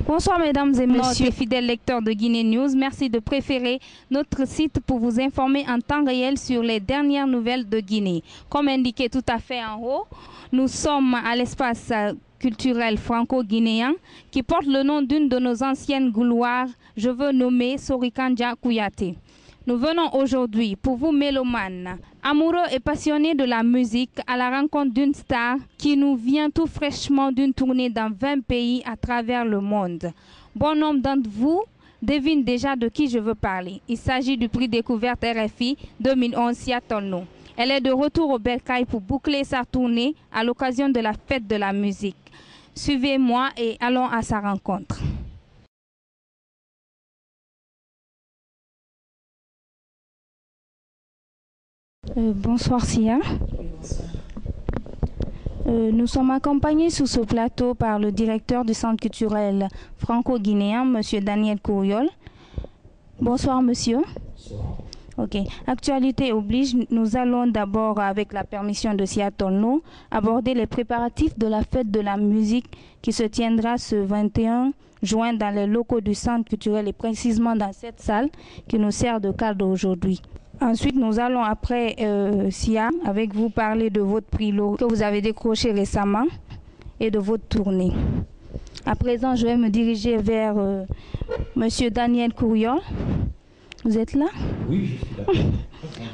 Bonsoir mesdames et messieurs, fidèles lecteurs de Guinée News. Merci de préférer notre site pour vous informer en temps réel sur les dernières nouvelles de Guinée. Comme indiqué tout à fait en haut, nous sommes à l'espace culturel franco-guinéen qui porte le nom d'une de nos anciennes gloires, je veux nommer Sorikandja Kouyaté. Nous venons aujourd'hui pour vous mélomanes, amoureux et passionnés de la musique, à la rencontre d'une star qui nous vient tout fraîchement d'une tournée dans 20 pays à travers le monde. Bon nombre d'entre vous devinent déjà de qui je veux parler. Il s'agit du prix découverte RFI 2011 Seattle. Elle est de retour au Bercail pour boucler sa tournée à l'occasion de la fête de la musique. Suivez-moi et allons à sa rencontre. Bonsoir Sia. Nous sommes accompagnés sur ce plateau par le directeur du Centre culturel franco-guinéen, M. Daniel Kouriol. Bonsoir monsieur. Bonsoir. Ok. Actualité oblige, nous allons d'abord, avec la permission de Seattle, aborder les préparatifs de la fête de la musique qui se tiendra ce 21 juin dans les locaux du Centre culturel et précisément dans cette salle qui nous sert de cadre aujourd'hui. Ensuite, nous allons après, Sia, avec vous parler de votre prix que vous avez décroché récemment et de votre tournée. À présent, je vais me diriger vers Monsieur Daniel Kouriol. Vous êtes là? Oui, je suis là.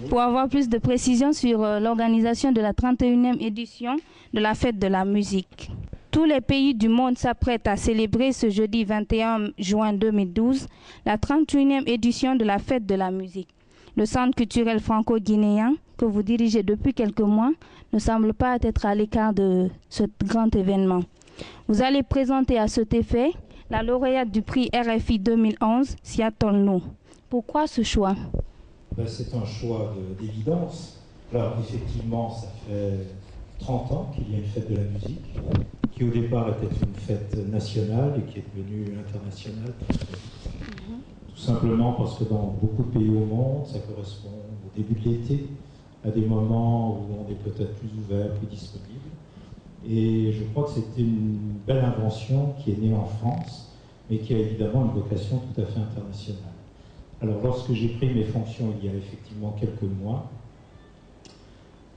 Pour avoir plus de précisions sur l'organisation de la 31e édition de la fête de la musique. Tous les pays du monde s'apprêtent à célébrer ce jeudi 21 juin 2012 la 31e édition de la fête de la musique. Le Centre culturel franco-guinéen, que vous dirigez depuis quelques mois, ne semble pas être à l'écart de ce grand événement. Vous allez présenter à cet effet la lauréate du prix RFI 2011, Seattle. Pourquoi ce choix? C'est un choix d'évidence. Alors effectivement, ça fait 30 ans qu'il y a une fête de la musique, qui au départ était une fête nationale et qui est devenue internationale. Tout simplement parce que dans beaucoup de pays au monde, ça correspond au début de l'été, à des moments où on est peut-être plus ouvert, plus disponible. Et je crois que c'était une belle invention qui est née en France, mais qui a évidemment une vocation tout à fait internationale. Alors lorsque j'ai pris mes fonctions il y a effectivement quelques mois,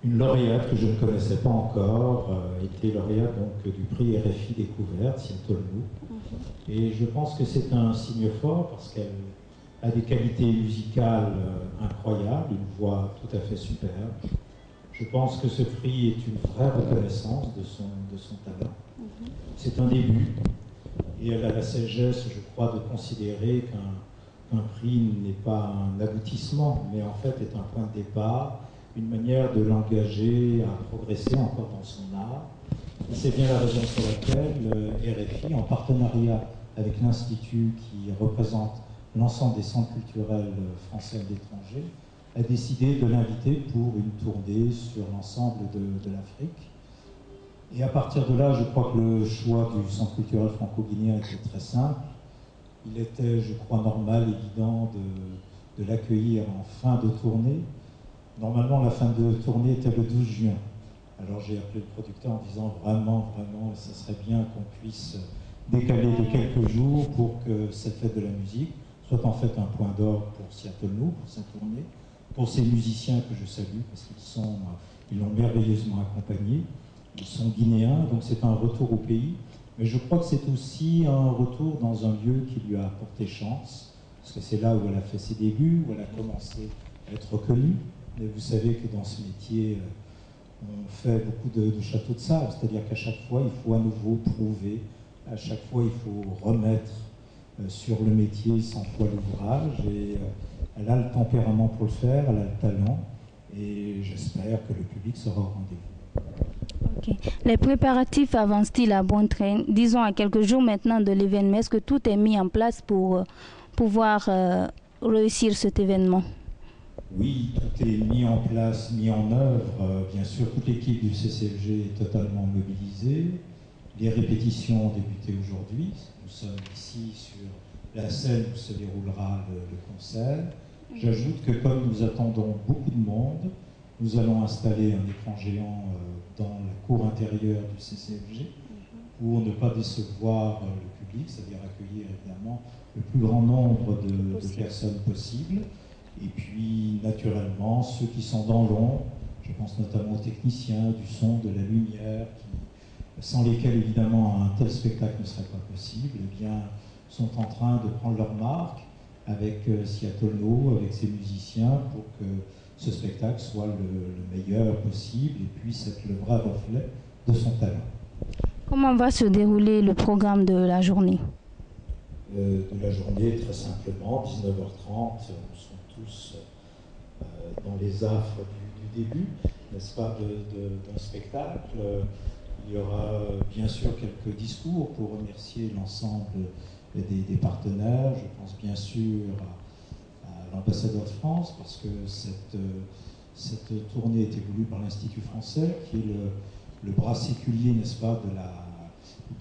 une lauréate que je ne connaissais pas encore était lauréate donc, du prix RFI Découverte, Seattle. Et je pense que c'est un signe fort parce qu'elle a des qualités musicales incroyables, une voix tout à fait superbe. Je pense que ce prix est une vraie reconnaissance de son talent. C'est un début et elle a la sagesse, je crois, de considérer qu'un prix n'est pas un aboutissement, mais en fait est un point de départ, une manière de l'engager à progresser encore dans son art. Et c'est bien la raison pour laquelle RFI, en partenariat avec l'Institut qui représente l'ensemble des centres culturels français et d'étrangers, a décidé de l'inviter pour une tournée sur l'ensemble de l'Afrique. Et à partir de là, je crois que le choix du Centre culturel franco-guinéen était très simple. Il était, je crois, normal, évident de l'accueillir en fin de tournée. Normalement, la fin de tournée était le 12 juin. Alors j'ai appelé le producteur en disant vraiment, ça serait bien qu'on puisse décaler de quelques jours pour que cette fête de la musique soit en fait un point d'orgue pour Seattle, pour sa tournée, pour ces musiciens que je salue, parce qu'ils l'ont merveilleusement accompagné. Ils sont guinéens, donc c'est un retour au pays. Mais je crois que c'est aussi un retour dans un lieu qui lui a apporté chance, parce que c'est là où elle a fait ses débuts, où elle a commencé à être reconnue. Mais vous savez que dans ce métier, on fait beaucoup de châteaux de sable, c'est-à-dire qu'à chaque fois, il faut à nouveau prouver, à chaque fois, il faut remettre sur le métier 100 fois l'ouvrage, et elle a le tempérament pour le faire, elle a le talent, et j'espère que le public sera au rendez-vous. Okay. Les préparatifs avancent-ils à bon train? Disons à quelques jours maintenant de l'événement, est-ce que tout est mis en place pour pouvoir réussir cet événement? Oui, tout est mis en place, mis en œuvre. Bien sûr, toute l'équipe du CCFG est totalement mobilisée. Les répétitions ont débuté aujourd'hui. Nous sommes ici sur la scène où se déroulera le concert. J'ajoute que comme nous attendons beaucoup de monde, nous allons installer un écran géant dans la cour intérieure du CCFG pour ne pas décevoir le public, c'est-à-dire accueillir évidemment le plus grand nombre de personnes possible. Et puis, naturellement, ceux qui sont dans l'ombre, je pense notamment aux techniciens du son, de la lumière, sans lesquels, évidemment, un tel spectacle ne serait pas possible, eh bien, sont en train de prendre leur marque avec Seattle No, avec ses musiciens, pour que ce spectacle soit le meilleur possible et puisse être le vrai reflet de son talent. Comment va se dérouler le programme de la journée? De la journée, très simplement, 19h30, nous sommes tous dans les affres du début, n'est-ce pas, d'un spectacle. Il y aura bien sûr quelques discours pour remercier l'ensemble des partenaires. Je pense bien sûr à l'ambassadeur de France, parce que cette tournée était voulue par l'Institut français, qui est le bras séculier, n'est-ce pas,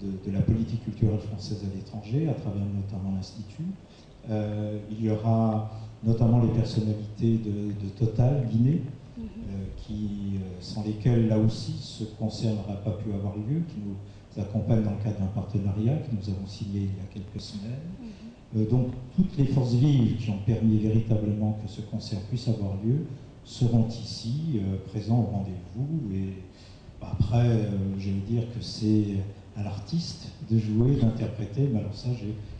de la politique culturelle française à l'étranger, à travers notamment l'Institut. Il y aura notamment les personnalités de Total Guinée, sans lesquelles, là aussi, ce concert n'aura pas pu avoir lieu, qui nous accompagnent dans le cadre d'un partenariat que nous avons signé il y a quelques semaines. Donc, toutes les forces vives qui ont permis véritablement que ce concert puisse avoir lieu seront ici, présents au rendez-vous. Et après, je vais dire que c'est à l'artiste de jouer, d'interpréter, mais alors ça,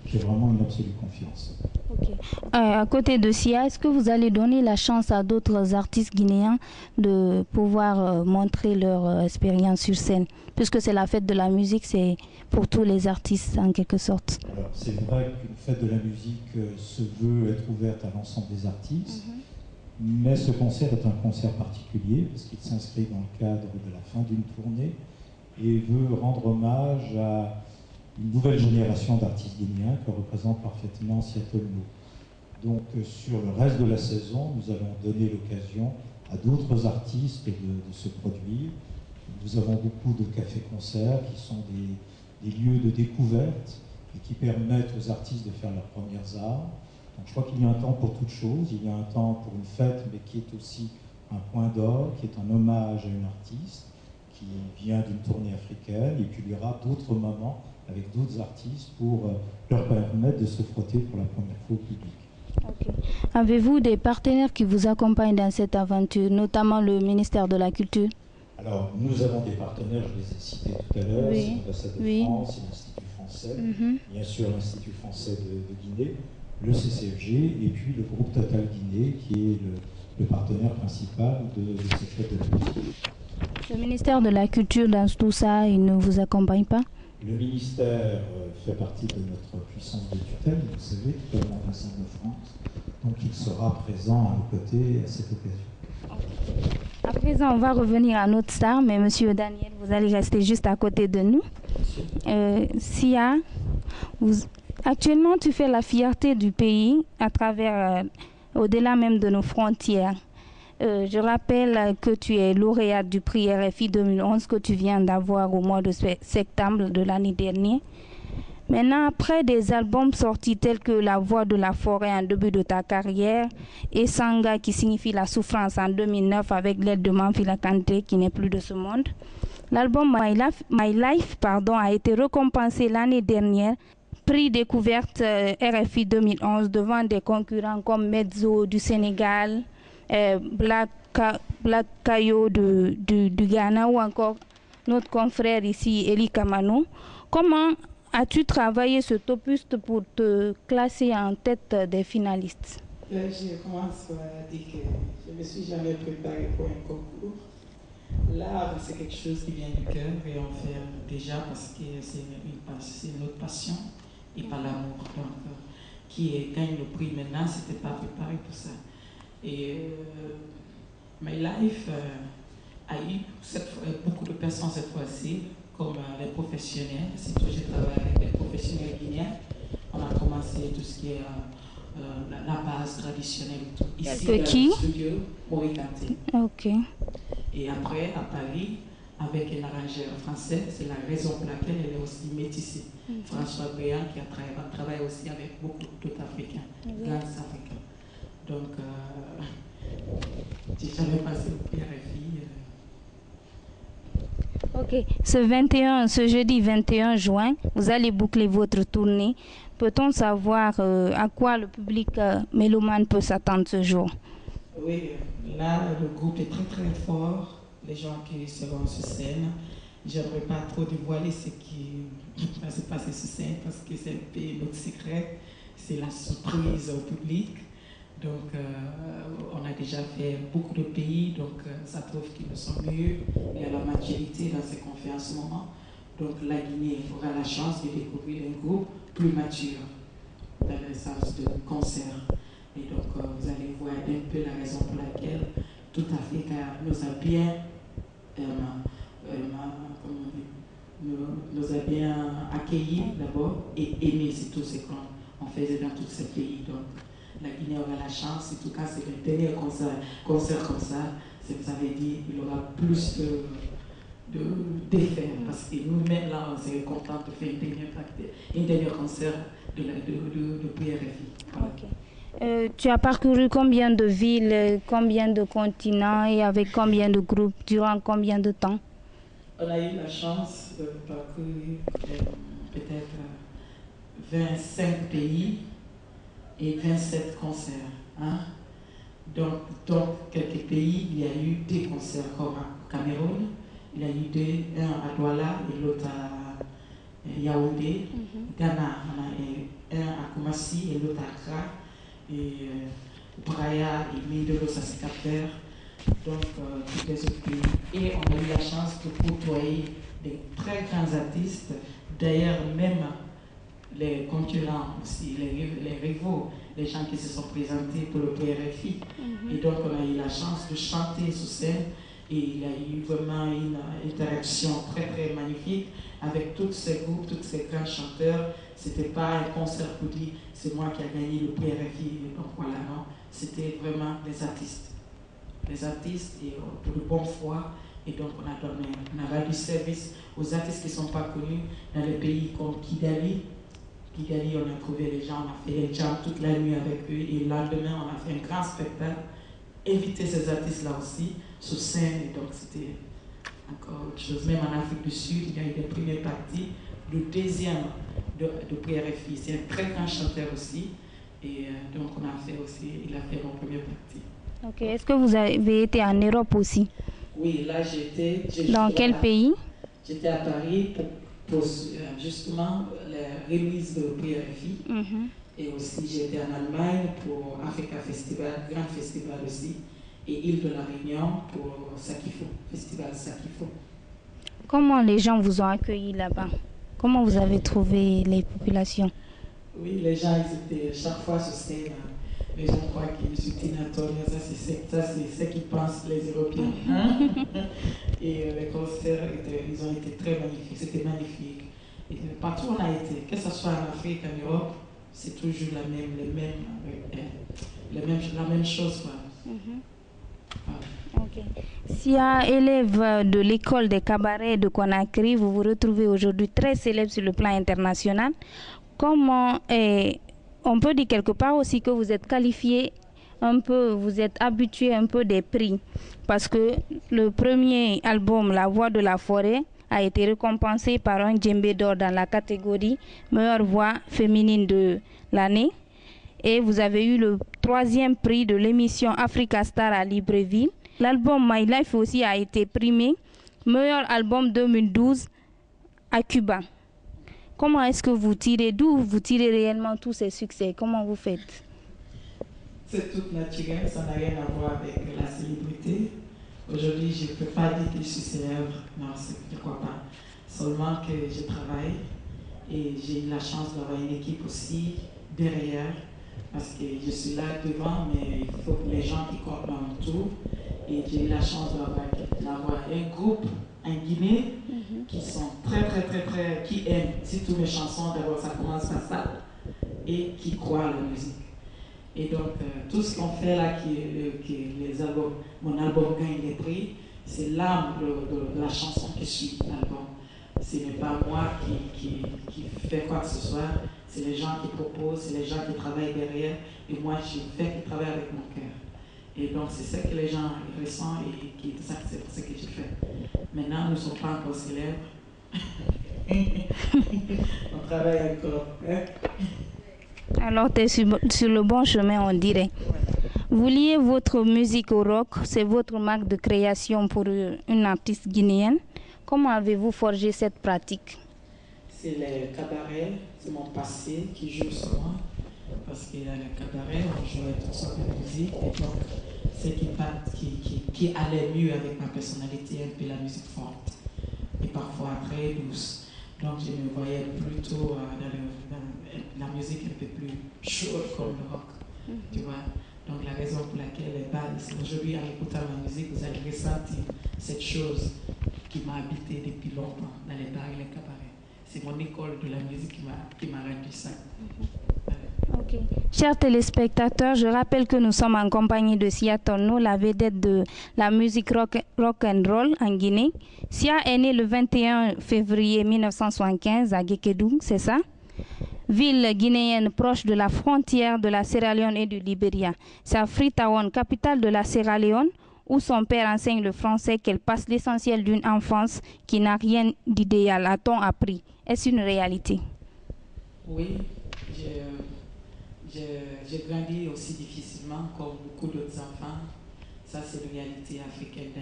j'ai vraiment une absolue confiance. Okay. À côté de Sia, est-ce que vous allez donner la chance à d'autres artistes guinéens de pouvoir montrer leur expérience sur scène? Puisque c'est la fête de la musique, c'est pour tous les artistes en quelque sorte. Alors, c'est vrai qu'une fête de la musique se veut être ouverte à l'ensemble des artistes, mais ce concert est un concert particulier parce qu'il s'inscrit dans le cadre de la fin d'une tournée et veut rendre hommage à une nouvelle génération d'artistes guinéens que représente parfaitement Seattle No. Donc sur le reste de la saison, nous allons donner l'occasion à d'autres artistes de se produire. Nous avons beaucoup de cafés-concerts qui sont des lieux de découverte et qui permettent aux artistes de faire leurs premières armes. Donc je crois qu'il y a un temps pour toute chose, il y a un temps pour une fête, mais qui est aussi un point d'or, qui est un hommage à une artiste qui vient d'une tournée africaine, et puis il y aura d'autres moments avec d'autres artistes pour leur permettre de se frotter pour la première fois au public. Okay. Avez-vous des partenaires qui vous accompagnent dans cette aventure, notamment le ministère de la Culture? Alors, nous avons des partenaires, je les ai cités tout à l'heure, c'est l'ambassade de France, c'est l'Institut français, bien sûr l'Institut français de Guinée, le CCFG, et puis le groupe Total Guinée, qui est le partenaire principal de cette fête de la musique. Le ministère de la Culture, dans tout ça, il ne vous accompagne pas? Le ministère fait partie de notre puissance de tutelle, vous savez, comme l'ambassade de France, donc il sera présent à nos côtés à cette occasion. À présent, on va revenir à notre star, mais Monsieur Daniel, vous allez rester juste à côté de nous. Sia, actuellement, tu fais la fierté du pays à travers, au-delà même de nos frontières. Je rappelle que tu es lauréate du prix RFI 2011 que tu viens d'avoir au mois de septembre de l'année dernière. Maintenant, après des albums sortis tels que La Voix de la Forêt en début de ta carrière et Sanga qui signifie la souffrance en 2009 avec l'aide de Manfila Kanté qui n'est plus de ce monde, l'album My Life a été récompensé l'année dernière, prix découverte RFI 2011 devant des concurrents comme Mezzo du Sénégal, Black Kayo du Ghana ou encore notre confrère ici, Eli Kamano. Comment as-tu travaillé cet opus pour te classer en tête des finalistes? Je commence par dire que je ne me suis jamais préparée pour un concours. L'art, c'est quelque chose qui vient du cœur et on fait déjà parce que c'est notre passion et pas l'amour. Donc, qui gagne le prix maintenant, ce n'était pas préparé pour ça. Et My Life a eu beaucoup de personnes cette fois-ci, comme les professionnels. C'est que j'ai travaillé avec les professionnels guinéens. On a commencé tout ce qui est la base traditionnelle. Ici, dans le studio, Moïse Kanté. Ok. Et après, à Paris, avec un arrangeur français, c'est la raison pour laquelle elle est aussi métissée. François Béan, qui a travaillé aussi avec beaucoup d'autres Africains, grands Africains. Donc, j'ai jamais passé au prix RFI. Ok, ce jeudi 21 juin, vous allez boucler votre tournée. Peut-on savoir à quoi le public mélomane peut s'attendre ce jour? Oui, là, le groupe est très très fort. Les gens qui seront sur scène. J'aimerais pas trop dévoiler ce qui va se passer sur scène parce que c'est un peu notre secret. C'est la surprise au public. Donc, on a déjà fait beaucoup de pays, donc ça prouve qu'ils nous sont mieux et à la maturité dans ce qu'on fait en ce moment. Donc, la Guinée aura la chance de découvrir un groupe plus mature dans le sens de concert. Et donc, vous allez voir un peu la raison pour laquelle tout Afrique nous a bien, nous a bien accueillis d'abord et aimé surtout ce qu'on faisait dans tous ces pays. Donc, la Guinée aura la chance, en tout cas c'est le dernier concert comme ça, ça veut dire qu'il y aura plus d'effets, parce que nous-mêmes là on serait contents de faire un dernier concert de PRFI. Okay. Tu as parcouru combien de villes, combien de continents et avec combien de groupes, durant combien de temps? On a eu la chance de parcourir peut-être 25 pays et 27 concerts. Hein? Donc, dans quelques pays, il y a eu des concerts comme au Cameroun, il y a eu un à Douala et l'autre à Yaoundé. Ghana, on a un à Koumassi et l'autre à Accra. Et Braya et Mindelo, ça c'est Cap-Vert. Donc, tous les autres pays. Et on a eu la chance de côtoyer des très grands artistes. D'ailleurs, même les concurrents aussi, les rivaux, les gens qui se sont présentés pour le PRFI. Et donc, on a eu la chance de chanter sur scène et il y a eu vraiment une interaction très, très magnifique avec tous ces groupes, tous ces grands chanteurs. C'était pas un concert pour dire c'est moi qui ai gagné le PRFI, donc voilà, non. C'était vraiment des artistes. Les artistes et pour de bonne foi. Et donc, on a rendu service aux artistes qui ne sont pas connus dans les pays comme Kigali. Kigali, on a trouvé les gens, on a fait les jams toute la nuit avec eux et le lendemain, on a fait un grand spectacle, invité ces artistes-là aussi sur scène et donc c'était encore autre chose. Même en Afrique du Sud, il y a eu des premières parties, le deuxième de PRFI, c'est un très grand chanteur aussi et donc on a fait aussi, il a fait mon première partie. Ok, est-ce que vous avez été en Europe aussi? Oui, là j'étais... Dans quel pays? J'étais à Paris pour justement la remise de PRFI. Et aussi j'étais en Allemagne pour Africa Festival, grand festival aussi, et Île de la Réunion pour Sakifo, festival Sakifo. Comment les gens vous ont accueilli là-bas? Comment vous avez trouvé les populations? Oui, les gens ils étaient chaque fois sur scène. Les gens croient que je suis Tina Turner, ça c'est ce qu'ils pensent les Européens. Et les concerts, ils ont été très magnifiques, c'était magnifique. Et partout où on a été, que ce soit en Afrique, en Europe, c'est toujours la même chose. Okay. Sia, élève de l'école des cabarets de Conakry, vous vous retrouvez aujourd'hui très célèbre sur le plan international. Comment on peut dire quelque part aussi que vous êtes qualifié un peu, vous êtes habitué un peu des prix, parce que le premier album, La Voix de la Forêt, a été récompensé par un djembé d'or dans la catégorie meilleure voix féminine de l'année. Et vous avez eu le 3e prix de l'émission Africa Star à Libreville. L'album My Life aussi a été primé meilleur album 2012 à Cuba. Comment est-ce que d'où vous tirez réellement tous ces succès? Comment vous faites? C'est tout naturel, ça n'a rien à voir avec la célébrité. Aujourd'hui, je ne peux pas dire que je suis célèbre, non, je ne crois pas. Seulement que je travaille et j'ai eu la chance d'avoir une équipe aussi derrière, parce que je suis là devant, mais il faut que les gens qui comptent m'entourent. Et j'ai eu la chance d'avoir un groupe en Guinée qui sont très, qui aiment surtout mes chansons, d'abord ça commence par ça, et qui croient à la musique. Et donc, tout ce qu'on fait là, les albums, mon album gagne les prix, c'est l'âme de la chanson qui suit l'album. Ce n'est pas moi qui fais quoi que ce soit, c'est les gens qui proposent, c'est les gens qui travaillent derrière, et moi je fais qui travaille avec mon cœur. Et donc, c'est ça que les gens ressentent et qui acceptent ce que je fais. Maintenant, nous ne sommes pas encore célèbres. On travaille encore. Hein? Alors, tu es sur le bon chemin, on dirait. Vous liez votre musique au rock, c'est votre marque de création pour une artiste guinéenne. Comment avez-vous forgé cette pratique? C'est les cabarets, c'est mon passé qui joue sur moi. Parce qu'il y a les cabarets, on jouait toutes sortes de musique. Et donc, c'est qui allait mieux avec ma personnalité, un peu la musique forte. Et parfois très douce. Donc, je me voyais plutôt dans la musique un peu plus chaude comme le rock. Tu vois? Donc, la raison pour laquelle les balles, c'est aujourd'hui, en écoutant la musique, vous allez ressentir cette chose qui m'a habité depuis longtemps dans les bars et les cabarets. C'est mon école de la musique qui m'a rendu ça. Okay. Chers téléspectateurs, je rappelle que nous sommes en compagnie de Sia Torno, la vedette de la musique rock and roll en Guinée. Sia est née le 21 février 1975 à Guékédou, c'est ça? Ville guinéenne proche de la frontière de la Sierra Leone et du Libéria. C'est à Freetown, capitale de la Sierra Leone, où son père enseigne le français, qu'elle passe l'essentiel d'une enfance qui n'a rien d'idéal, a-t-on appris. Est-ce une réalité? Oui, j'ai grandi aussi difficilement comme beaucoup d'autres enfants. Ça, c'est une réalité africaine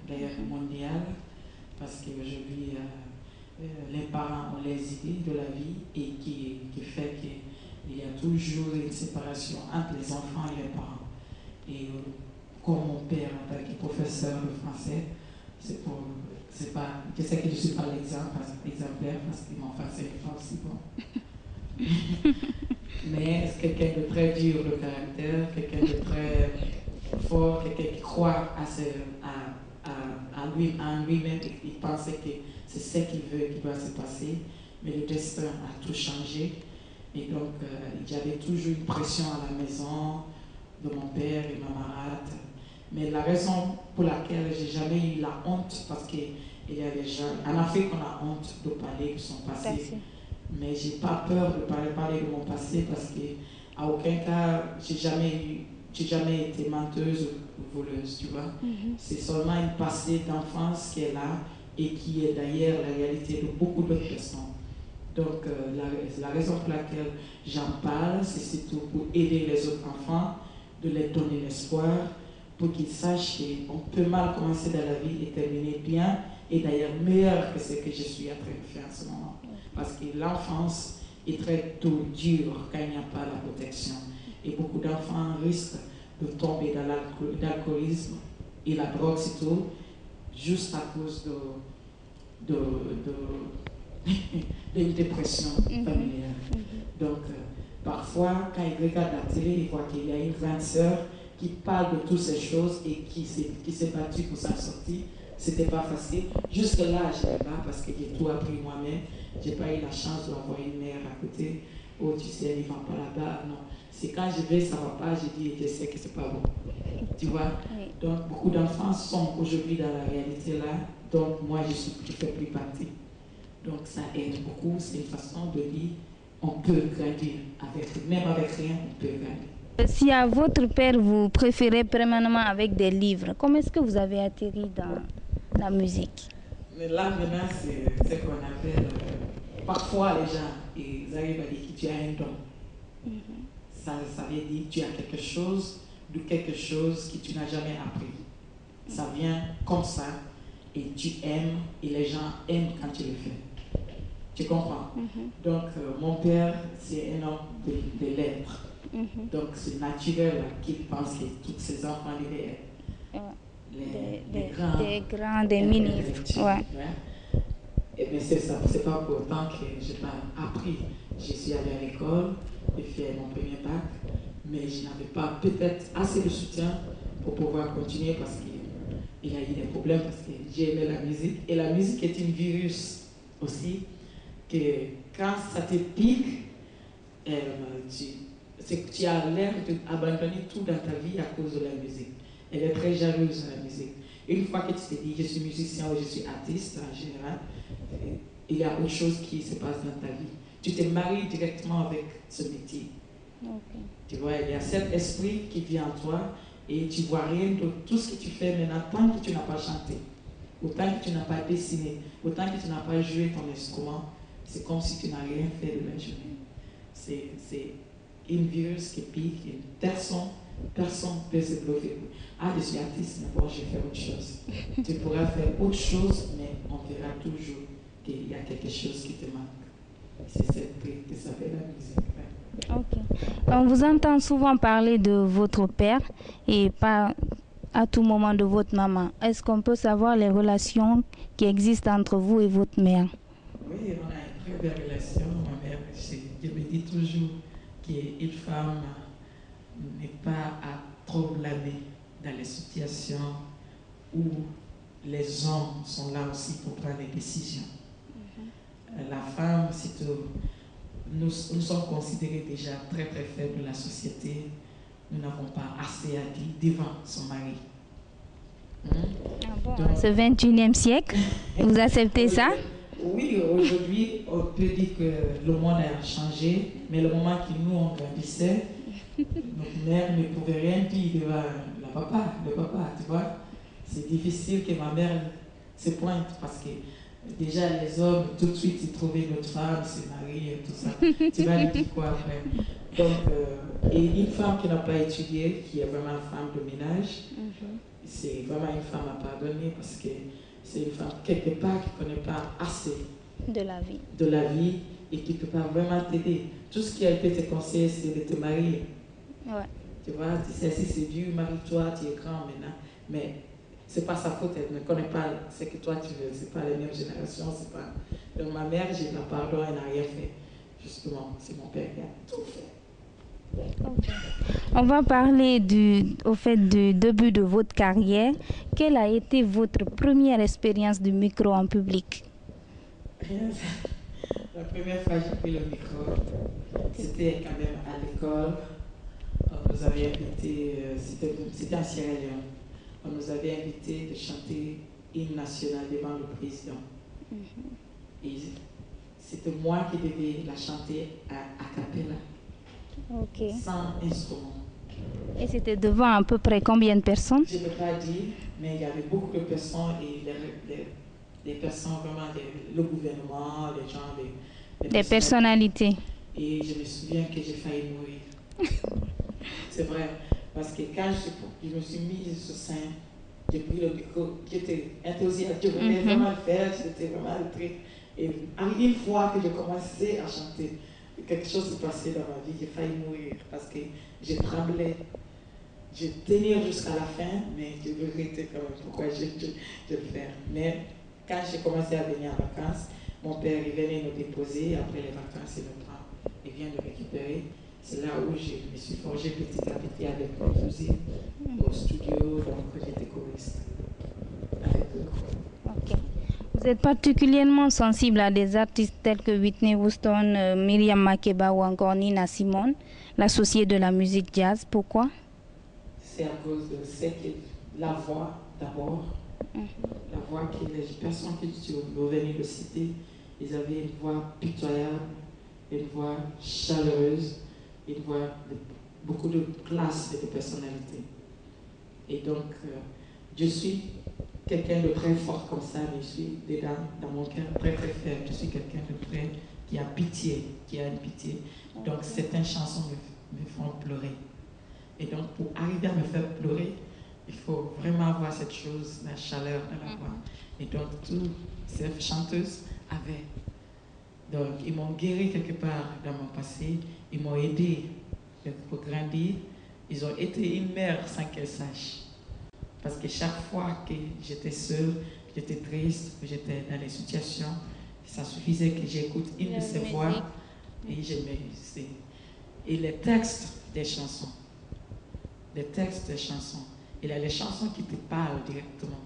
d'ailleurs mondiale, parce qu'aujourd'hui, les parents ont les idées de la vie et qui fait qu'il y a toujours une séparation entre les enfants et les parents. Et comme mon père, en tant que professeur de français, je sais que je ne suis pas l'exemplaire parce que mon français n'est pas aussi bon. Mais c'est quelqu'un de très dur de caractère, quelqu'un de très fort, quelqu'un qui croit en lui-même et qui pensait que c'est ce qu'il veut qui doit se passer. Mais le destin a tout changé. Et donc, il y avait toujours une pression à la maison de mon père et ma marade. Mais la raison pour laquelle j'ai jamais eu la honte, parce qu'il y a des gens, en Afrique, on a honte de parler de son passé. Merci. Mais j'ai pas peur de parler de mon passé parce qu'à aucun cas, j'ai jamais été menteuse ou voleuse, tu vois. C'est seulement un passé d'enfance qui est là et qui est d'ailleurs la réalité de beaucoup d'autres personnes. Donc, la raison pour laquelle j'en parle, c'est surtout pour aider les autres enfants, de leur donner l'espoir, pour qu'ils sachent qu'on peut mal commencer dans la vie et terminer bien, et d'ailleurs meilleur que ce que je suis en train de faire en ce moment. Parce que l'enfance est très tôt dure quand il n'y a pas la protection. Et beaucoup d'enfants risquent de tomber dans l'alcoolisme et la drogue surtout, juste à cause d'une dépression familiale. Donc, parfois, quand ils regardent la télé, ils voient qu'il y a une grande sœur qui parle de toutes ces choses et qui s'est battue pour s'en sortir. C'était pas facile. Jusque-là, je n'ai pas parce que j'ai tout appris moi-même. J'ai pas eu la chance d'avoir une mère à côté. Oh, tu sais, elle ne va pas là-bas. Non. C'est quand je vais, ça ne va pas, je dis, je sais que c'est pas bon. Tu vois? Oui. Donc, beaucoup d'enfants sont aujourd'hui dans la réalité là. Donc, moi, je fais plus partie. Donc, ça aide beaucoup. C'est une façon de dire, on peut grandir. Même avec rien, on peut grandir. Si à votre père, vous préférez permanemment avec des livres, comment est-ce que vous avez atterri dans la musique? Mais là, maintenant, c'est ce qu'on appelle... parfois, les gens, ils arrivent à dire que tu as un don. Ça veut dire que tu as quelque chose que tu n'as jamais appris. Ça vient comme ça, et tu aimes, et les gens aiment quand tu le fais. Tu comprends? Donc, mon père, c'est un homme de lettres. Donc, c'est naturel qu'il pense que tous ses enfants les grands, des ministres. Ouais. Et bien, c'est ça. C'est pas pour autant que je n'ai pas appris. Je suis allée à l'école, j'ai fait mon premier bac, mais je n'avais pas peut-être assez de soutien pour pouvoir continuer parce qu'il y a eu des problèmes, parce que j'ai aimé la musique. Et la musique est un virus aussi, que quand ça te pique, tu as l'air d'abandonner tout dans ta vie à cause de la musique. Elle est très jalouse de la musique. Une fois que tu te dis, je suis musicien ou je suis artiste en général, il y a autre chose qui se passe dans ta vie. Tu te maries directement avec ce métier. Okay. Tu vois, il y a cet esprit qui vient en toi et tu vois rien de tout ce que tu fais maintenant tant que tu n'as pas chanté. Autant que tu n'as pas dessiné, autant que tu n'as pas joué ton instrument, c'est comme si tu n'as rien fait de la journée. C'est une virus qui pique et personne ne peut se bloquer. Ah, je suis artiste, mais bon, je vais faire autre chose. Tu pourras faire autre chose, mais on verra toujours qu'il y a quelque chose qui te manque. C'est cette brique qui s'appelle la musique. Ouais. Ok. On vous entend souvent parler de votre père et pas à tout moment de votre maman. Est-ce qu'on peut savoir les relations qui existent entre vous et votre mère? Oui, on a une très belle relation. Ma mère, je me dis toujours qu'une femme n'est pas à trop blâmer dans les situations où les hommes sont là aussi pour prendre des décisions. La femme, nous sommes considérés déjà très très faibles de la société. Nous n'avons pas assez à dire devant son mari. Ah bon, donc, ce 21e siècle, vous acceptez ça? Oui, aujourd'hui, on peut dire que le monde a changé, mais le moment que nous, on grandissait, notre mère ne pouvait rien dire devant le papa, tu vois. C'est difficile que ma mère se pointe parce que déjà les hommes, tout de suite, ils trouvaient notre femme, se marient et tout ça. Tu vas lui dire quoi après? Donc, et une femme qui n'a pas étudié, qui est vraiment une femme de ménage, c'est vraiment une femme à pardonner parce que c'est une femme quelque part qui ne connaît pas assez de la vie et qui ne peut pas vraiment t'aider. Tout ce qui a été te conseillé, c'est de te marier. Ouais. Tu vois, tu sais, si c'est dur, marie-toi, tu es grand maintenant. Mais ce n'est pas sa faute, elle ne connaît pas ce que toi tu veux. Ce n'est pas la même génération. Pas... Donc ma mère, j'ai la pardon, elle n'a rien fait. Justement, c'est mon père qui a tout fait. Okay. On va parler du début de votre carrière. Quelle a été votre première expérience du micro en public? La première fois que j'ai pris le micro, c'était quand même à l'école. On nous avait invité, c'était à Sierra Leone. On nous avait invité de chanter l'hymne national devant le président. Et c'était moi qui devais la chanter à cappella. Okay. Sans instrument. Et c'était devant à peu près combien de personnes? Je ne peux pas dire, mais il y avait beaucoup de personnes et des personnes vraiment, le gouvernement, les gens, des personnalités. Et je me souviens que j'ai failli mourir. C'est vrai, parce que quand je me suis mise sur scène, j'ai pris le micro, j'étais enthousiaste, je voulais vraiment le faire, j'étais vraiment le truc. Et une fois que j'ai commencé à chanter, quelque chose s'est passé dans ma vie, j'ai failli mourir parce que j'ai tremblé. Je tenais jusqu'à la fin, mais je regrettais quand même pourquoi je le faire. Mais quand j'ai commencé à venir en vacances, mon père il venait nous déposer, après les vacances, il vient nous récupérer. C'est là où je me suis forgé petit à petit avec mes musiques au studio, donc j'étais choriste avec eux. Okay. Vous êtes particulièrement sensible à des artistes tels que Whitney Houston, Myriam Makeba ou encore Nina Simone, l'associée de la musique jazz. Pourquoi? C'est à cause de la voix d'abord. La voix que les personnes que tu venais de citer, ils avaient une voix pitoyable, une voix chaleureuse, une voix de beaucoup de classe et de personnalité. Et donc, je suis quelqu'un de très fort comme ça, mais je suis dedans, dans mon cœur, très très faible. Je suis quelqu'un de très qui a pitié, qui a une pitié. Donc certaines chansons me font pleurer. Et donc pour arriver à me faire pleurer, il faut vraiment avoir cette chose, la chaleur de la voix. Et donc toutes ces chanteuses avaient. Donc ils m'ont guéri quelque part dans mon passé, ils m'ont aidé pour grandir. Ils ont été une mère sans qu'elle sache. Parce que chaque fois que j'étais seule, que j'étais triste, que j'étais dans des situations, ça suffisait que j'écoute une de ces voix et je me... Et les textes des chansons, il y a les chansons qui te parlent directement.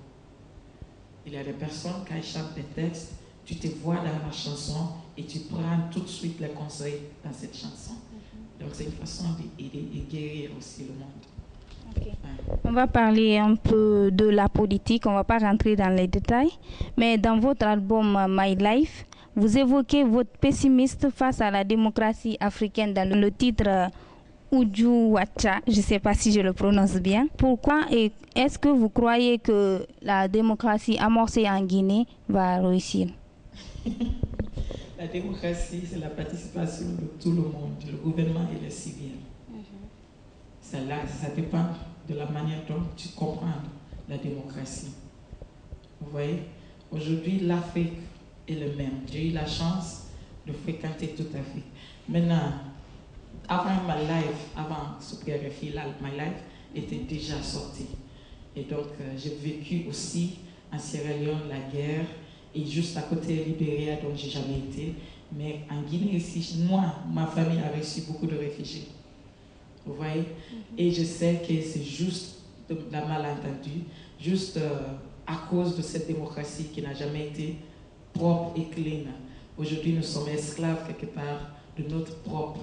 Il y a des personnes, quand ils chantent des textes, tu te vois dans la chanson et tu prends tout de suite les conseils dans cette chanson. Donc c'est une façon d'aider et guérir aussi le monde. Okay. On va parler un peu de la politique, on ne va pas rentrer dans les détails, mais dans votre album My Life, vous évoquez votre pessimisme face à la démocratie africaine dans le titre Ujjuwacha, je ne sais pas si je le prononce bien. Pourquoi et est-ce que vous croyez que la démocratie amorcée en Guinée va réussir? La démocratie, c'est la participation de tout le monde, le gouvernement et les civils. Ça dépend de la manière dont tu comprends la démocratie. Vous voyez, aujourd'hui, l'Afrique est le même. J'ai eu la chance de fréquenter toute l'Afrique. Maintenant, avant ma life, avant ce PRFI, my life était déjà sortie. Et donc, j'ai vécu aussi en Sierra Leone la guerre et juste à côté Libéria, donc j'ai jamais été. Mais en Guinée ici, moi, ma famille a reçu beaucoup de réfugiés. Vous voyez? Et je sais que c'est juste de la malentendu, juste à cause de cette démocratie qui n'a jamais été propre et clean. Aujourd'hui, nous sommes esclaves quelque part de notre propre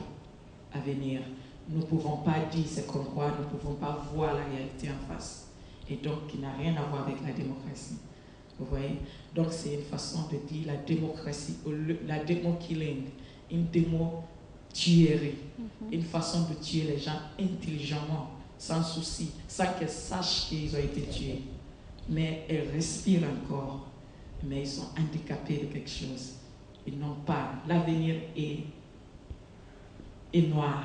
avenir. Nous ne pouvons pas dire ce qu'on croit, nous ne pouvons pas voir la réalité en face. Et donc, qui n'a rien à voir avec la démocratie. Vous voyez? Donc, c'est une façon de dire la démocratie, la démo-killing, une démo-tuerie, une façon de tuer les gens intelligemment, sans souci, sans qu'ils sachent qu'ils ont été tués. Mais elles respirent encore, mais ils sont handicapés de quelque chose. Ils n'ont pas. L'avenir est noir.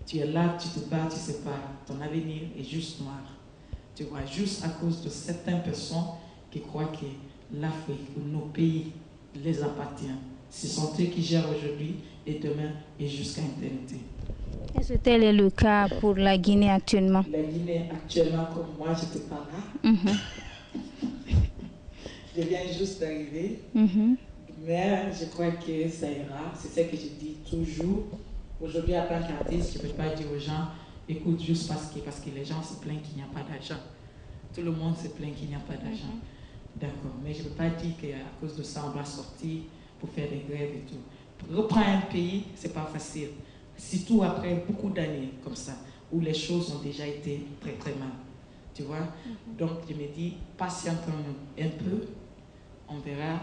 Tu es là, tu te bats, tu sais pas. Ton avenir est juste noir. Tu vois, juste à cause de certaines personnes qui croient que l'Afrique ou nos pays les appartient. Ce sont eux qui gèrent aujourd'hui et demain et jusqu'à l'éternité. Est-ce que tel est le cas pour la Guinée actuellement? La Guinée actuellement, comme moi, je te parle là. Je viens juste d'arriver. Mais je crois que ça ira. C'est ce que je dis toujours. Aujourd'hui, en tant qu'artiste, je ne peux pas dire aux gens, écoute, juste parce que les gens se plaignent qu'il n'y a pas d'argent. Tout le monde se plaint qu'il n'y a pas d'argent. D'accord. Mais je ne peux pas dire qu'à cause de ça, on doit sortir pour faire des grèves et tout. Reprendre un pays, ce n'est pas facile. Surtout après beaucoup d'années comme ça, où les choses ont déjà été très très mal. Tu vois? Donc, je me dis, patientons-nous un peu, on verra.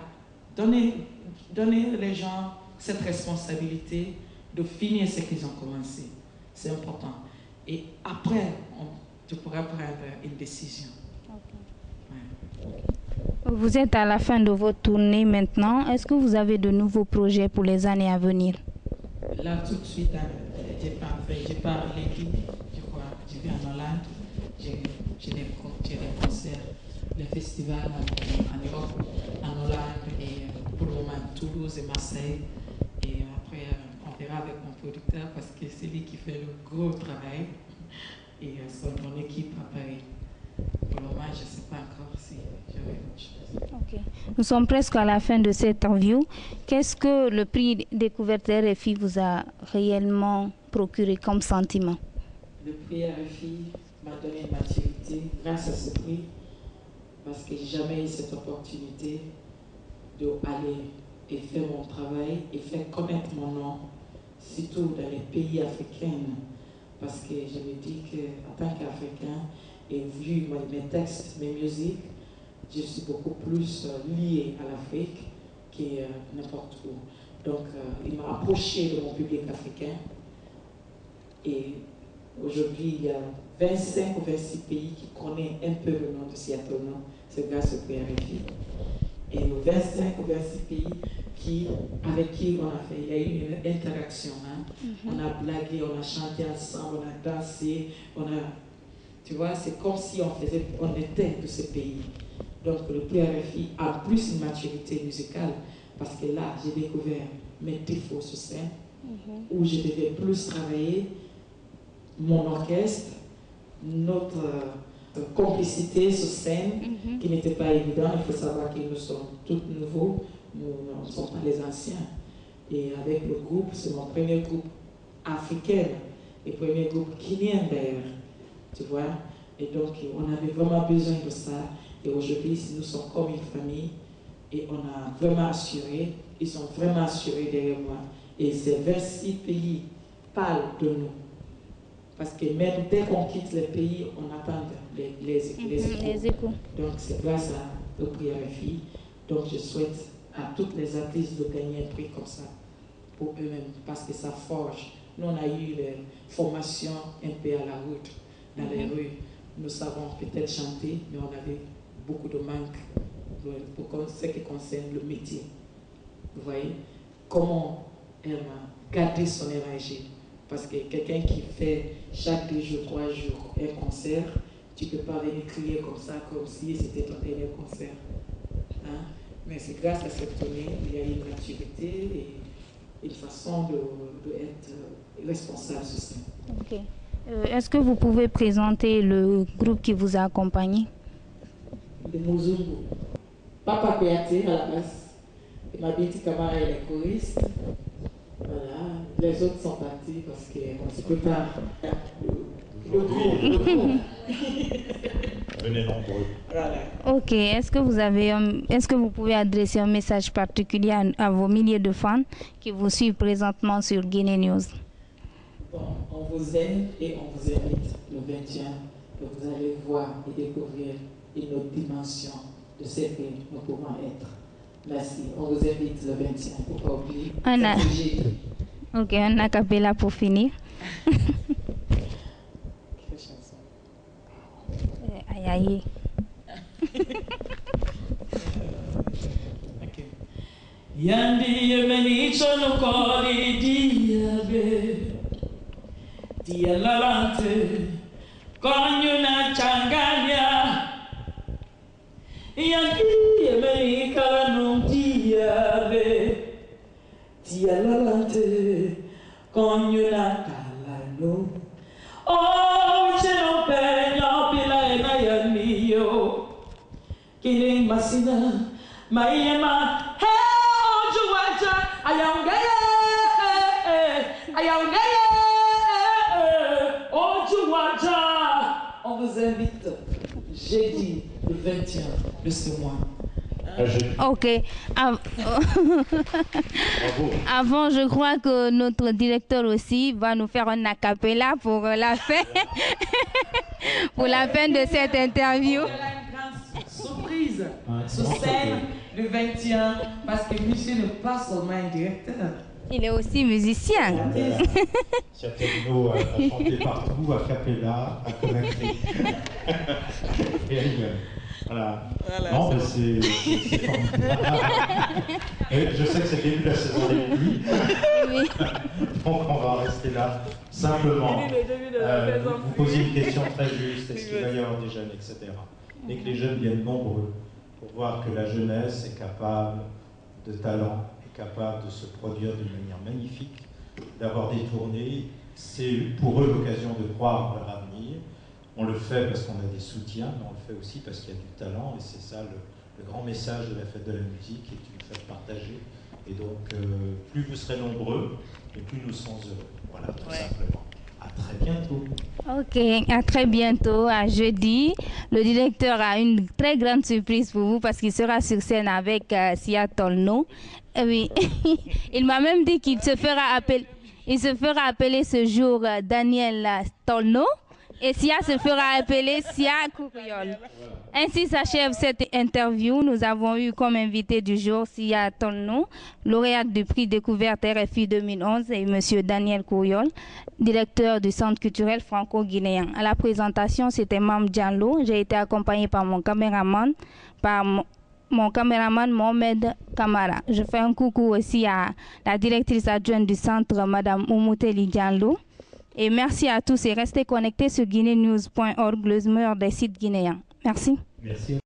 Donnez les gens cette responsabilité de finir ce qu'ils ont commencé. C'est important. Et après, tu pourras prendre une décision. Vous êtes à la fin de votre tournée maintenant. Est-ce que vous avez de nouveaux projets pour les années à venir? Là, tout de suite, j'ai pas lundi, je crois. Je vais en Hollande. J'ai des concerts, des festivals en Europe, en Hollande et pour le moment Toulouse et Marseille. Et après, on verra avec mon producteur parce que c'est lui qui fait le gros travail et son équipe à Paris. Pour le moment, je ne sais pas encore si j'aurai autre chose. Okay. Nous sommes presque à la fin de cette interview. Qu'est-ce que le prix Découverte RFI vous a réellement procuré comme sentiment? Le prix RFI m'a donné une maturité grâce à ce prix parce que j'ai jamais eu cette opportunité d'aller et faire mon travail et faire connaître mon nom, surtout dans les pays africains. Parce que je me dis qu'en tant qu'Africain, et vu mes textes, mes musiques, je suis beaucoup plus lié à l'Afrique que n'importe où. Donc, il m'a approché de mon public africain. Et aujourd'hui, il y a 25 ou 26 pays qui connaissent un peu le nom de Seattle. C'est grâce au PRFI. Et nos 25 ou 26 pays avec qui on a fait, il y a eu une interaction. On a blagué, on a chanté ensemble, on a dansé, tu vois, c'est comme si on était de ce pays. Donc le PRFI a plus une maturité musicale parce que là, j'ai découvert mes défauts sur scène, où je devais plus travailler mon orchestre, notre complicité sur scène, qui n'était pas évident. Il faut savoir que nous sommes tous nouveaux, nous ne sommes pas les anciens. Et avec le groupe, c'est mon premier groupe africain, le premier groupe guinéen d'ailleurs. Tu vois? Et donc, on avait vraiment besoin de ça. Et aujourd'hui, nous sommes comme une famille. Et on a vraiment assuré. Ils sont vraiment assurés derrière moi. Et ces 26 pays parlent de nous. Parce que même dès qu'on quitte les pays, on attend les échos. Donc, c'est grâce au prix RFI. Donc, je souhaite à toutes les artistes de gagner un prix comme ça pour eux-mêmes. Parce que ça forge Nous, on a eu les formations un peu à la route, dans les rues. Nous savons peut-être chanter, mais on avait beaucoup de manque pour ce qui concerne le métier. Vous voyez comment elle a gardé son énergie. Parce que quelqu'un qui fait chaque 2 jours, 3 jours un concert, tu ne peux pas venir crier comme ça, comme si c'était ton dernier concert. Hein? Mais c'est grâce à cette tournée, il y a une maturité et une façon d'être responsable sur ça. Ok. Est-ce que vous pouvez présenter le groupe qui vous a accompagné? Le Muzungu. Papa Kouyaté à la basse. Et ma Binti Kamara est la choriste. Voilà. Les autres sont partis parce qu'on ne se peut pas. Venez nombreux. Voilà. Ok. Est-ce que vous pouvez adresser un message particulier à vos milliers de fans qui vous suivent présentement sur Guinée News? Bon, on vous aime et on vous invite le 21 que vous allez voir et découvrir une autre dimension de ce que nous pouvons être. Merci. On vous invite le 21 pour ne pas oublier. Ok, un acapella pour finir. Quelle chanson? Aïe aïe. Okay. Yandi yemeni chono kori diabe dialalante konyuna changanya yandi yemeni kalanu diabe dialalante konyuna kalanu oh cheno peño pila ena yaniyo kiling masina mayema on vous invite jeudi le 21 de ce mois. Ok. Avant, je crois que notre directeur aussi va nous faire un acapella pour la fin, pour la fin de cette interview. On aura une grande surprise sur scène le 21 parce que monsieur n'est pas seulement un directeur. Il est aussi musicien. Châtelleno a chanté partout, à Capella, à Conakry. Voilà. Non, mais c'est formidable. Je sais que c'est le début de la saison des pluies. Oui. Donc on va rester là. Simplement, vous posez une question très juste. Est-ce qu'il va y avoir des jeunes, etc. Et que les jeunes viennent nombreux pour voir que la jeunesse est capable de talent, est capable de se produire d'une manière magnifique, d'avoir des tournées. C'est pour eux l'occasion de croire en leur avenir. On le fait parce qu'on a des soutiens, mais on le fait aussi parce qu'il y a du talent, et c'est ça le grand message de la fête de la musique, qui est une fête partagée. Et donc, plus vous serez nombreux, et plus nous serons heureux. Voilà, tout simplement. À très bientôt. Ok, à très bientôt, à jeudi. Le directeur a une très grande surprise pour vous parce qu'il sera sur scène avec Sia Tolno. Oui, il m'a même dit qu'il se fera appeler ce jour Daniel Tolno. Et Sia se fera appeler Sia Kouriol. Ainsi s'achève cette interview. Nous avons eu comme invité du jour Sia Tolno, lauréate du prix Découverte RFI 2011, et M. Daniel Kouriol, directeur du Centre culturel franco-guinéen. À la présentation, c'était Mam Diallo. J'ai été accompagnée par mon caméraman, Mohamed Kamara. Je fais un coucou aussi à la directrice adjointe du centre, Mme Oumouteli Diallo. Et merci à tous et restez connectés sur guinénews.org, le meilleur des sites guinéens. Merci. Merci.